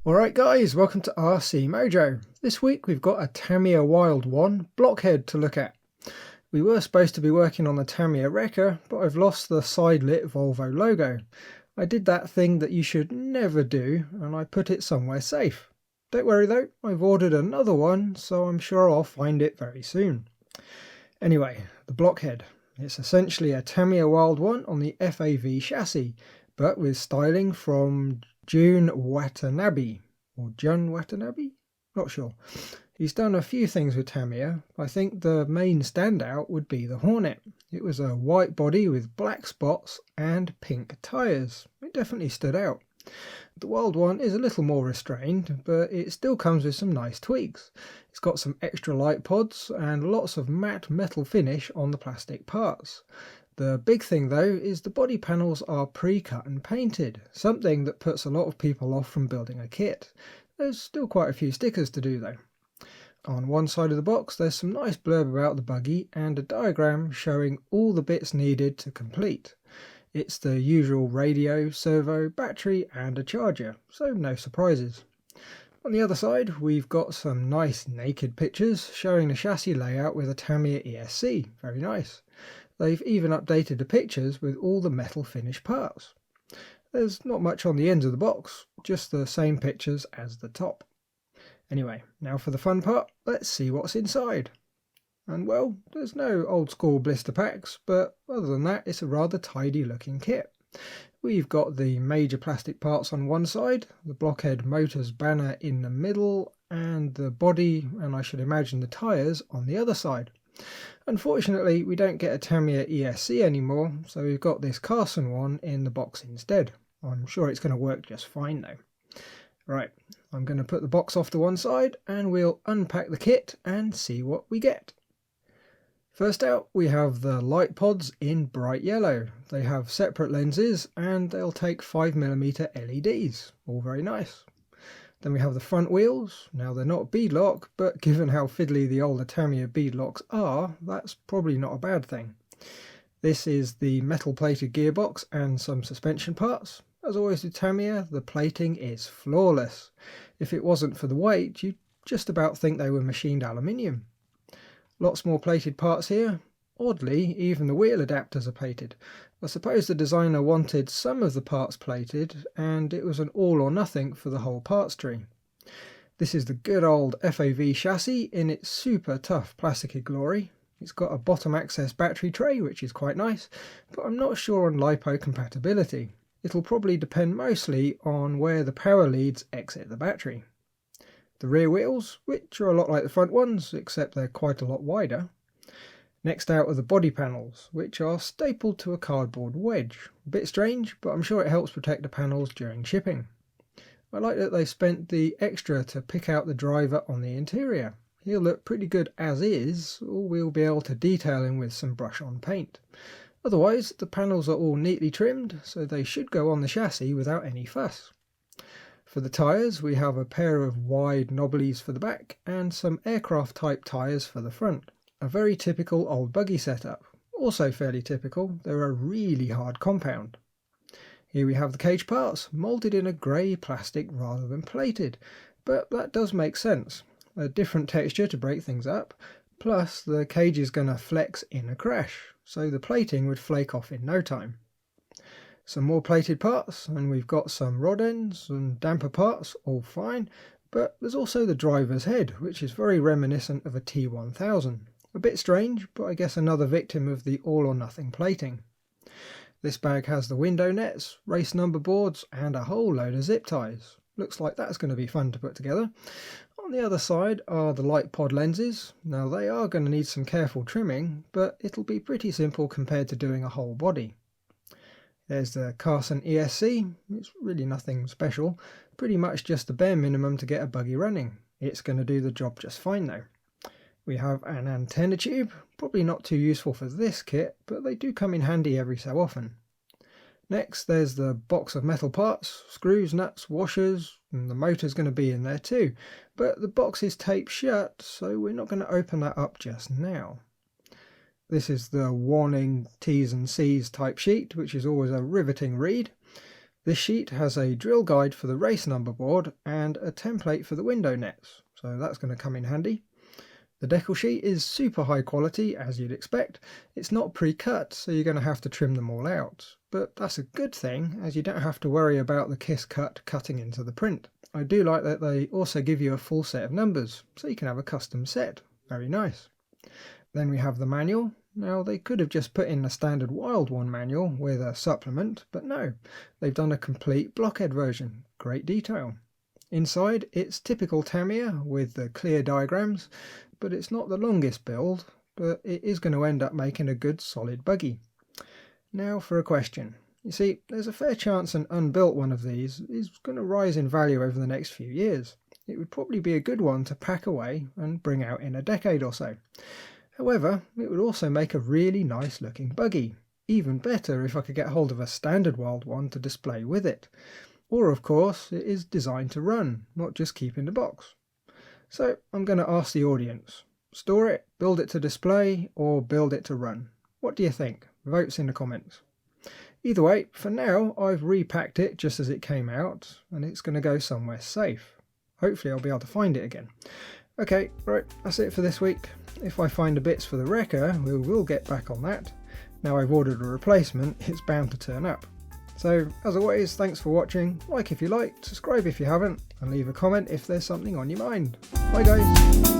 Alright guys, welcome to RC Mojo. This week we've got a Tamiya Wild One Blockhead to look at. We were supposed to be working on the Tamiya Wrecker, but I've lost the side-lit Volvo logo. I did that thing that you should never do, and I put it somewhere safe. Don't worry though, I've ordered another one, so I'm sure I'll find it very soon. Anyway, the Blockhead. It's essentially a Tamiya Wild One on the FAV chassis, but with styling from Jun Watanabe, or Jun Watanabe? Not sure. He's done a few things with Tamiya. I think the main standout would be the Hornet. It was a white body with black spots and pink tyres. It definitely stood out. The Wild One is a little more restrained, but it still comes with some nice tweaks. It's got some extra light pods and lots of matte metal finish on the plastic parts. The big thing though is the body panels are pre-cut and painted, something that puts a lot of people off from building a kit. There's still quite a few stickers to do though. On one side of the box there's some nice blurb about the buggy and a diagram showing all the bits needed to complete. It's the usual radio, servo, battery and a charger, so no surprises. On the other side we've got some nice naked pictures showing the chassis layout with a Tamiya ESC, very nice. They've even updated the pictures with all the metal finish parts. There's not much on the ends of the box, just the same pictures as the top. Anyway, now for the fun part, let's see what's inside. And well, there's no old school blister packs, but other than that it's a rather tidy looking kit. We've got the major plastic parts on one side, the Blockhead motors banner in the middle, and the body, and I should imagine the tyres, on the other side. Unfortunately, we don't get a Tamiya ESC anymore, so we've got this Carson one in the box instead. I'm sure it's going to work just fine though. Right, I'm going to put the box off to one side and we'll unpack the kit and see what we get. First out, we have the light pods in bright yellow. They have separate lenses and they'll take 5mm LEDs, all very nice. Then we have the front wheels. Now they're not beadlock, but given how fiddly the older Tamiya beadlocks are, that's probably not a bad thing. This is the metal plated gearbox and some suspension parts. As always with Tamiya, the plating is flawless. If it wasn't for the weight, you'd just about think they were machined aluminium. Lots more plated parts here. Oddly, even the wheel adapters are plated. I suppose the designer wanted some of the parts plated, and it was an all or nothing for the whole parts tree. This is the good old FAV chassis in its super tough plastic glory. It's got a bottom access battery tray, which is quite nice, but I'm not sure on LiPo compatibility. It'll probably depend mostly on where the power leads exit the battery. The rear wheels, which are a lot like the front ones, except they're quite a lot wider. Next out are the body panels, which are stapled to a cardboard wedge. A bit strange, but I'm sure it helps protect the panels during shipping. I like that they spent the extra to pick out the driver on the interior. He'll look pretty good as is, or we'll be able to detail him with some brush-on paint. Otherwise, the panels are all neatly trimmed, so they should go on the chassis without any fuss. For the tyres, we have a pair of wide knobblies for the back and some aircraft-type tyres for the front. A very typical old buggy setup. Also fairly typical, they're a really hard compound. Here we have the cage parts, moulded in a grey plastic rather than plated, but that does make sense. A different texture to break things up, plus the cage is going to flex in a crash, so the plating would flake off in no time. Some more plated parts, and we've got some rod ends and damper parts, all fine, but there's also the driver's head, which is very reminiscent of a T1000. A bit strange, but I guess another victim of the all or nothing plating. This bag has the window nets, race number boards and a whole load of zip ties. Looks like that's going to be fun to put together. On the other side are the light pod lenses. Now they are going to need some careful trimming, but it'll be pretty simple compared to doing a whole body. There's the Carson ESC. It's really nothing special, pretty much just the bare minimum to get a buggy running. It's going to do the job just fine though. We have an antenna tube, probably not too useful for this kit, but they do come in handy every so often. Next there's the box of metal parts, screws, nuts, washers, and the motor's going to be in there too, but the box is taped shut, so we're not going to open that up just now. This is the warning T's and C's type sheet, which is always a riveting read. This sheet has a drill guide for the race number board and a template for the window nets, so that's going to come in handy. The decal sheet is super high quality, as you'd expect. It's not pre-cut, so you're going to have to trim them all out. But that's a good thing, as you don't have to worry about the kiss cut cutting into the print. I do like that they also give you a full set of numbers, so you can have a custom set. Very nice. Then we have the manual. Now, they could have just put in a standard Wild One manual with a supplement, but no, they've done a complete blockhead version. Great detail. Inside, it's typical Tamiya with the clear diagrams, but it's not the longest build, but it is going to end up making a good solid buggy. Now for a question. You see, there's a fair chance an unbuilt one of these is going to rise in value over the next few years. It would probably be a good one to pack away and bring out in a decade or so. However, it would also make a really nice looking buggy. Even better if I could get hold of a standard Wild One to display with it. Or of course, it is designed to run, not just keep in the box. So I'm going to ask the audience, store it, build it to display, or build it to run? What do you think? Votes in the comments. Either way, for now I've repacked it just as it came out, and it's going to go somewhere safe. Hopefully I'll be able to find it again. Okay, right, that's it for this week. If I find the bits for the wrecker, we will get back on that. Now I've ordered a replacement, it's bound to turn up. So, as always, thanks for watching. Like if you liked, subscribe if you haven't, and leave a comment if there's something on your mind. Bye guys!